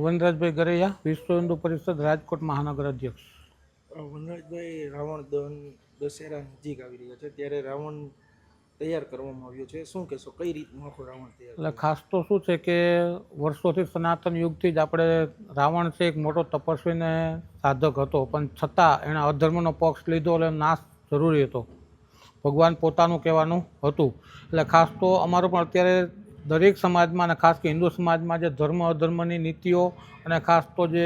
વનરાજભાઈ ગરૈયા, વિશ્વ હિન્દુ પરિષદ રાજકોટ મહાનગર અધ્યક્ષ. વનરાજભાઈ, રાવણ દહન દશેરા નજીક આવી રહ્યા છે ત્યારે રાવણ તૈયાર કરવામાં આવ્યો છે, શું કહેશો? કઈ રીતનું આખું રાવણ તૈયાર? એટલે ખાસ તો શું છે કે વર્ષોથી સનાતન યુગથી જ આપણે રાવણ છે એક મોટો તપસ્વી ને સાધક હતો, પણ છતાં એણે અધર્મનો પક્ષ લીધો એટલે નાશ જરૂરી હતો. ભગવાન પોતાનું કહેવાનું હતું. એટલે ખાસ તો અમારો પણ અત્યારે દરેક સમાજમાં અને ખાસ કે હિન્દુ સમાજમાં જે ધર્મ અધર્મની નીતિઓ અને ખાસ તો જે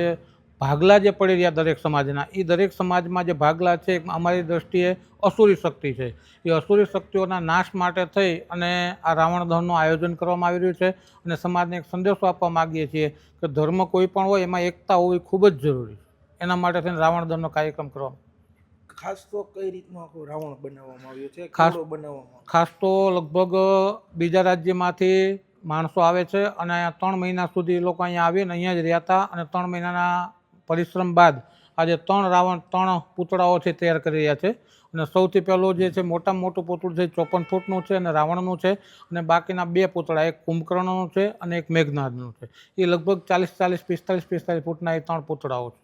ભાગલા જે પડી રહ્યા દરેક સમાજના, એ દરેક સમાજમાં જે ભાગલા છે અમારી દ્રષ્ટિએ અસુરી શક્તિ છે. એ અસુરી શક્તિઓના નાશ માટે થઈ અને આ રાવણ દહનનું આયોજન કરવામાં આવી રહ્યું છે અને સમાજને એક સંદેશો આપવા માગીએ છીએ કે ધર્મ કોઈ પણ હોય એમાં એકતા હોવી ખૂબ જ જરૂરી છે. એના માટે થઈને રાવણ દહનનો કાર્યક્રમ કરવામાં. ખાસ તો કઈ રીતનું આખું રાવણ બનાવવામાં આવ્યો છે? ખાસ તો લગભગ બીજા રાજ્યમાંથી માણસો આવે છે અને અહીંયા 3 મહિના સુધી એ લોકો અહીંયા આવીને અહીંયા જ રહ્યા હતા અને 3 મહિનાના પરિશ્રમ બાદ આજે 3 પૂતળાઓ છે તૈયાર કરી રહ્યા છે. અને સૌથી પહેલું જે છે મોટામાં મોટું પૂતળું છે 54 ફૂટનું છે અને રાવણનું છે, અને બાકીના 2 પૂતળા, એક કુંભકર્ણનું છે અને એક મેઘનાદનું છે. એ લગભગ 45 ફૂટના એ 3 પૂતળાઓ છે.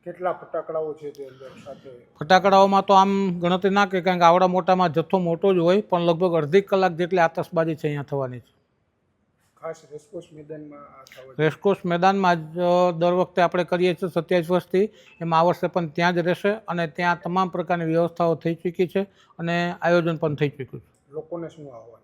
કેટલા ફટાકડાઓ છે તે અંદર સાથે? ફટાકડાઓમાં તો આમ ગણતરી ના કે કારણ કે આવડા મોટામાં જથ્થો મોટો જ હોય, પણ લગભગ અડધી કલાક જેટલી આતશબાજી છે અહીંયા થવાની છે. ખાસ રેસકોર્સ મેદાનમાં રેસકોર્સ મેદાનમાં જ દર વખતે આપણે કરીએ છીએ 27 વર્ષથી, એમાં આ વર્ષે પણ ત્યાં જ રહેશે અને ત્યાં તમામ પ્રકારની વ્યવસ્થાઓ થઈ ચૂકી છે અને આયોજન પણ થઈ ચૂક્યું છે. લોકોને શું આહવાન?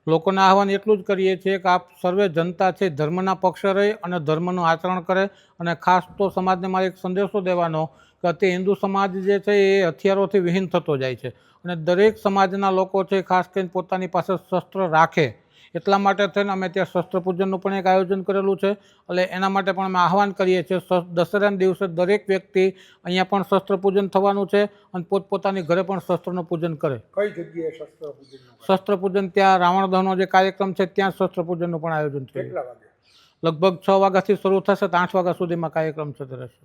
લોકોને આહવાન એટલું જ કરીએ છીએ કે આપ સર્વે જનતા છે ધર્મના પક્ષે રહી અને ધર્મનું આચરણ કરે. અને ખાસ તો સમાજને મારે એક સંદેશો દેવાનો કે તે હિન્દુ સમાજ જે છે એ હથિયારોથી વિહીન થતો જાય છે અને દરેક સમાજના લોકો છે ખાસ કરીને પોતાની પાસે શસ્ત્ર રાખે. એટલા માટે થઈને અમે ત્યાં શસ્ત્ર પૂજનનું પણ એક આયોજન કરેલું છે. એટલે એના માટે પણ અમે આહવાન કરીએ છીએ દશેરાના દિવસે દરેક વ્યક્તિ અહીંયા પણ શસ્ત્ર પૂજન થવાનું છે અને પોતપોતાની ઘરે પણ શસ્ત્રનું પૂજન કરે. કઈ જગ્યાએ શસ્ત્ર પૂજન? શસ્ત્ર પૂજન ત્યાં રાવણ દહનનો જે કાર્યક્રમ છે ત્યાં શસ્ત્ર પૂજનનું પણ આયોજન થયું. કેટલા વાગે? લગભગ 6 વાગ્યાથી શરૂ થશે તો 8 વાગ્યા સુધીમાં કાર્યક્રમ થતો રહેશે.